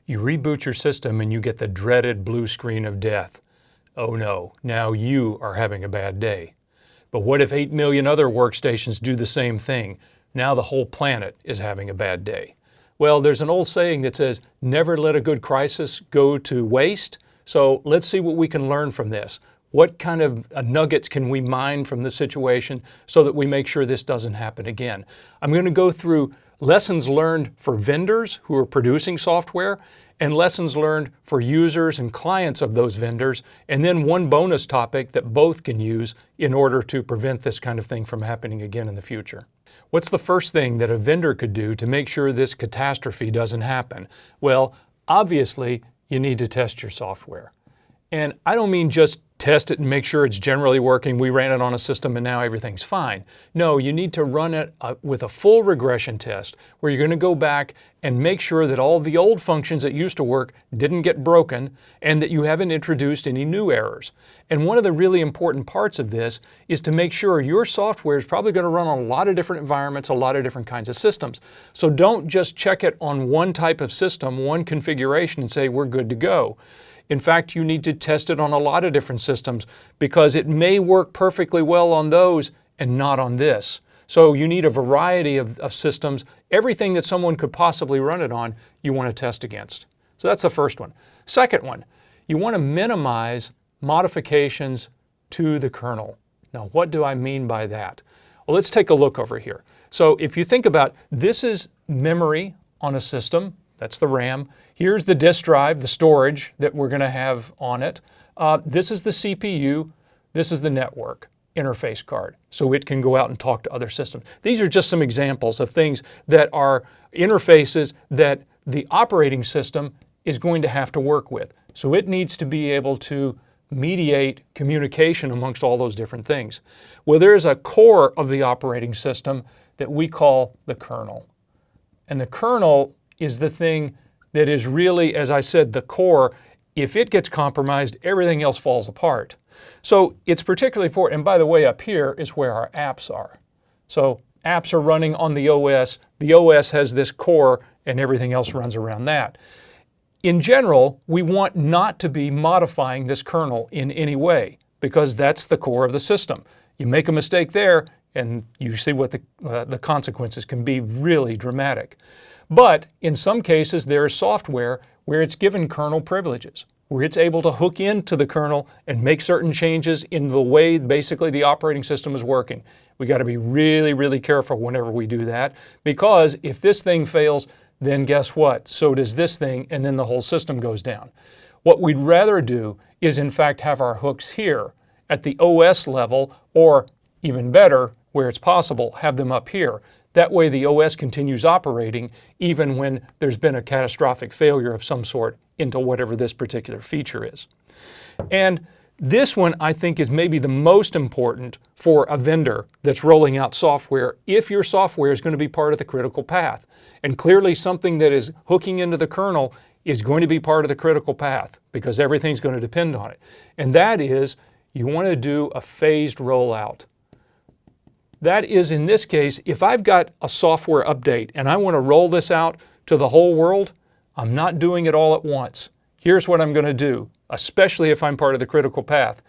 You reboot your system and you get the dreaded blue screen of death. Oh no, now you are having a bad day. But what if 8 million other workstations do the same thing? Now the whole planet is having a bad day. Well, there's an old saying that says, never let a good crisis go to waste. So let's see what we can learn from this. What kind of nuggets can we mine from this situation so that we make sure this doesn't happen again? I'm going to go through lessons learned for vendors who are producing software and lessons learned for users and clients of those vendors, and then one bonus topic that both can use in order to prevent this kind of thing from happening again in the future. What's the first thing that a vendor could do to make sure this catastrophe doesn't happen? Well, obviously, you need to test your software. And I don't mean just test it and make sure it's generally working. We ran it on a system and now everything's fine. No, you need to run it with a full regression test where you're going to go back and make sure that all the old functions that used to work didn't get broken and that you haven't introduced any new errors. And one of the really important parts of this is to make sure your software is probably going to run on a lot of different environments, a lot of different kinds of systems. So don't just check it on one type of system, one configuration and say we're good to go. In fact, you need to test it on a lot of different systems because it may work perfectly well on those and not on this. So you need a variety of systems. Everything that someone could possibly run it on, you want to test against. So that's the first one. Second one, you want to minimize modifications to the kernel. Now, what do I mean by that? Well, let's take a look over here. So if you think about this is memory on a system. That's the RAM. Here's the disk drive, the storage that we're going to have on it. This is the CPU. This is the network interface card. So it can go out and talk to other systems. These are just some examples of things that are interfaces that the operating system is going to have to work with. So it needs to be able to mediate communication amongst all those different things. Well, there's a core of the operating system that we call the kernel. And the kernel is the thing that is really, as I said, the core. If it gets compromised, everything else falls apart. So it's particularly important, and by the way, up here is where our apps are. So apps are running on the OS. The OS has this core, and everything else runs around that. In general, we want not to be modifying this kernel in any way, because that's the core of the system. You make a mistake there, and you see what the consequences can be really dramatic. But in some cases, there is software where it's given kernel privileges, where it's able to hook into the kernel and make certain changes in the way basically the operating system is working. We got to be really, really careful whenever we do that, because if this thing fails, then guess what? So does this thing, and then the whole system goes down. What we'd rather do is in fact have our hooks here at the OS level, or even better, where it's possible, have them up here. That way the OS continues operating even when there's been a catastrophic failure of some sort into whatever this particular feature is. And this one I think is maybe the most important for a vendor that's rolling out software if your software is going to be part of the critical path. And clearly something that is hooking into the kernel is going to be part of the critical path because everything's going to depend on it. And that is you want to do a phased rollout. That is, in this case, if I've got a software update and I want to roll this out to the whole world, I'm not doing it all at once. Here's what I'm going to do, especially if I'm part of the critical path,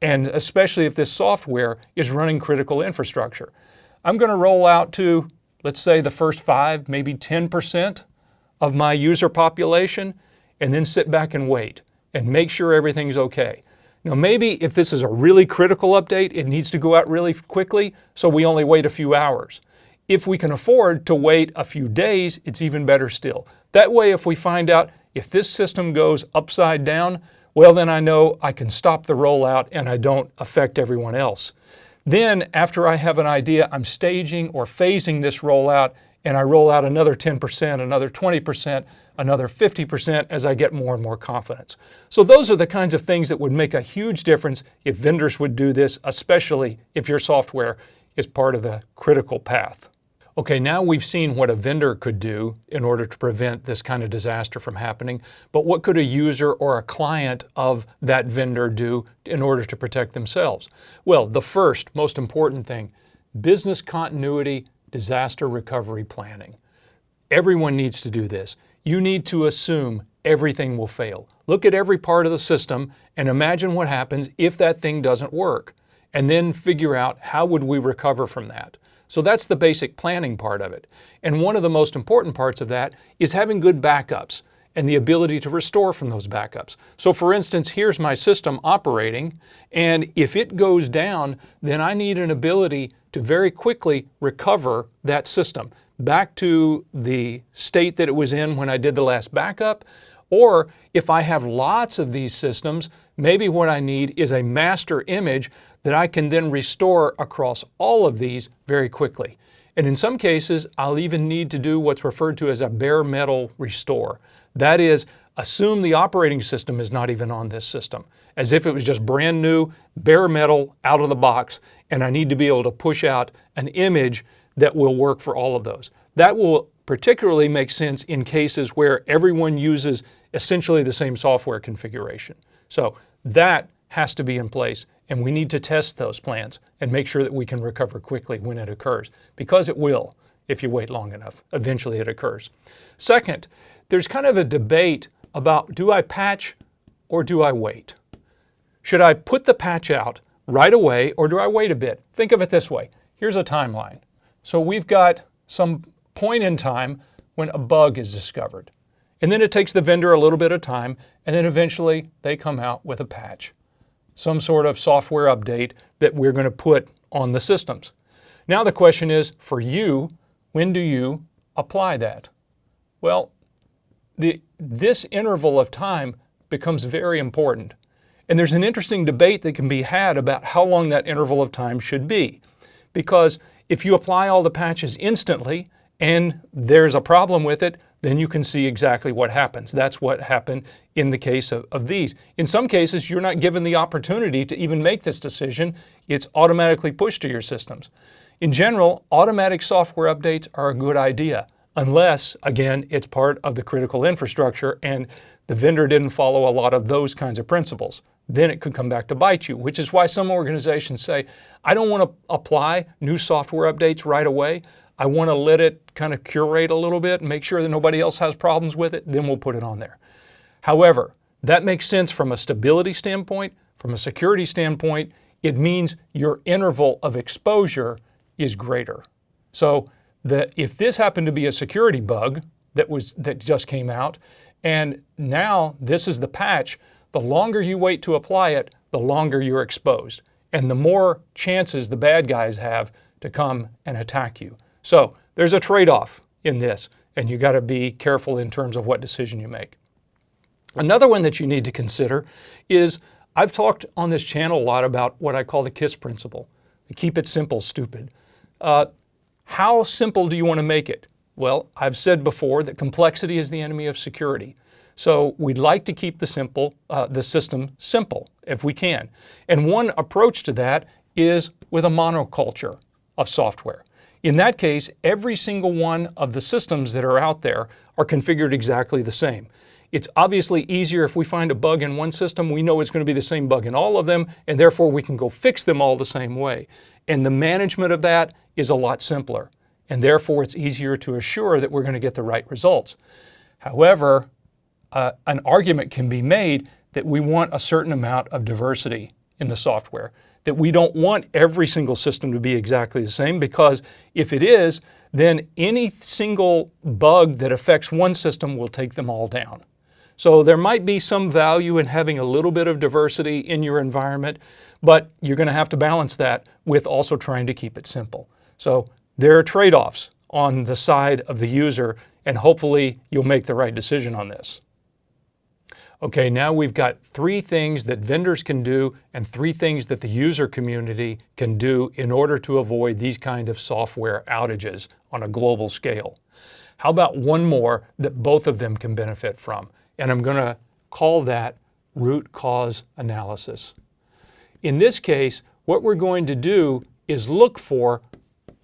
and especially if this software is running critical infrastructure. I'm going to roll out to, let's say, the first 5, maybe 10% of my user population, and then sit back and wait and make sure everything's okay. Now maybe if this is a really critical update, it needs to go out really quickly, so we only wait a few hours. If we can afford to wait a few days, it's even better still. That way, if we find out if this system goes upside down, well then I know I can stop the rollout and I don't affect everyone else. Then after I have an idea, I'm staging or phasing this rollout, and I roll out another 10%, another 20%, another 50% as I get more and more confidence. So those are the kinds of things that would make a huge difference if vendors would do this, especially if your software is part of the critical path. Okay, now we've seen what a vendor could do in order to prevent this kind of disaster from happening, but what could a user or a client of that vendor do in order to protect themselves? Well, the first most important thing, business continuity disaster recovery planning. Everyone needs to do this. You need to assume everything will fail. Look at every part of the system and imagine what happens if that thing doesn't work, and then figure out how would we recover from that. So that's the basic planning part of it. And one of the most important parts of that is having good backups and the ability to restore from those backups. So for instance, here's my system operating, and if it goes down, then I need an ability to very quickly recover that system back to the state that it was in when I did the last backup. Or if I have lots of these systems, maybe what I need is a master image that I can then restore across all of these very quickly. And in some cases, I'll even need to do what's referred to as a bare metal restore. That is, assume the operating system is not even on this system, as if it was just brand new, bare metal, out of the box, and I need to be able to push out an image that will work for all of those. That will particularly make sense in cases where everyone uses essentially the same software configuration. So that has to be in place, and we need to test those plans and make sure that we can recover quickly when it occurs, because it will if you wait long enough. Eventually it occurs. Second, there's kind of a debate about, do I patch or do I wait? Should I put the patch out right away or do I wait a bit? Think of it this way. Here's a timeline. So we've got some point in time when a bug is discovered. And then it takes the vendor a little bit of time, and then eventually they come out with a patch, some sort of software update that we're going to put on the systems. Now the question is, for you, when do you apply that? Well, this interval of time becomes very important. And there's an interesting debate that can be had about how long that interval of time should be. Because if you apply all the patches instantly and there's a problem with it, then you can see exactly what happens. That's what happened in the case of these. In some cases, you're not given the opportunity to even make this decision. It's automatically pushed to your systems. In general, automatic software updates are a good idea, unless, again, it's part of the critical infrastructure and the vendor didn't follow a lot of those kinds of principles. Then it could come back to bite you, which is why some organizations say, I don't want to apply new software updates right away. I want to let it kind of curate a little bit and make sure that nobody else has problems with it, then we'll put it on there. However, that makes sense from a stability standpoint, from a security standpoint. It means your interval of exposure is greater. So if this happened to be a security bug that just came out, and now this is the patch, the longer you wait to apply it, the longer you're exposed, and the more chances the bad guys have to come and attack you. So there's a trade-off in this, and you got to be careful in terms of what decision you make. Another one that you need to consider is, I've talked on this channel a lot about what I call the KISS principle. Keep it simple, stupid. How simple do you want to make it? Well, I've said before that complexity is the enemy of security. So we'd like to keep the system simple if we can. And one approach to that is with a monoculture of software. In that case, every single one of the systems that are out there are configured exactly the same. It's obviously easier if we find a bug in one system, we know it's going to be the same bug in all of them, and therefore we can go fix them all the same way. And the management of that is a lot simpler, and therefore it's easier to assure that we're going to get the right results. However, an argument can be made that we want a certain amount of diversity in the software, that we don't want every single system to be exactly the same, because if it is, then any single bug that affects one system will take them all down. So there might be some value in having a little bit of diversity in your environment, but you're going to have to balance that with also trying to keep it simple. So there are trade-offs on the side of the user, and hopefully you'll make the right decision on this. Okay, now we've got 3 things that vendors can do and 3 things that the user community can do in order to avoid these kind of software outages on a global scale. How about one more that both of them can benefit from? And I'm going to call that root cause analysis. In this case, what we're going to do is look for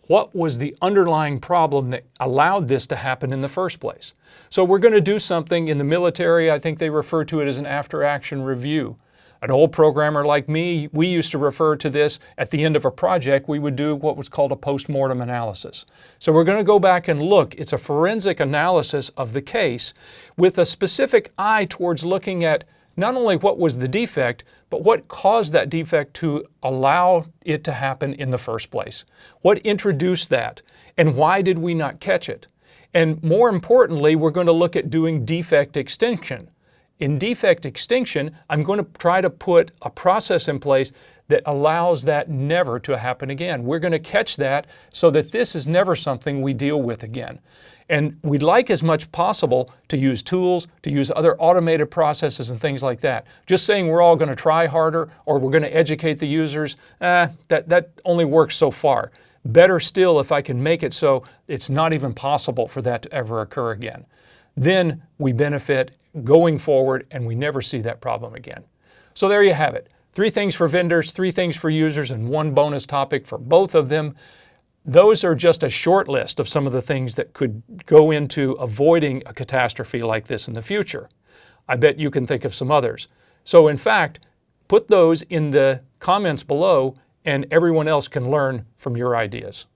what was the underlying problem that allowed this to happen in the first place. So we're going to do something in the military, I think they refer to it as an after-action review. An old programmer like me, we used to refer to this at the end of a project, we would do what was called a post-mortem analysis. So we're going to go back and look. It's a forensic analysis of the case with a specific eye towards looking at not only what was the defect, but what caused that defect to allow it to happen in the first place. What introduced that, and why did we not catch it? And more importantly, we're going to look at doing defect extinction. In defect extinction, I'm going to try to put a process in place that allows that never to happen again. We're going to catch that so that this is never something we deal with again. And we'd like as much possible to use tools, to use other automated processes and things like that. Just saying we're all going to try harder or we're going to educate the users, that only works so far. Better still if I can make it so it's not even possible for that to ever occur again. Then we benefit going forward and we never see that problem again. So there you have it. 3 things for vendors, 3 things for users, and 1 bonus topic for both of them. Those are just a short list of some of the things that could go into avoiding a catastrophe like this in the future. I bet you can think of some others. So in fact, put those in the comments below and everyone else can learn from your ideas.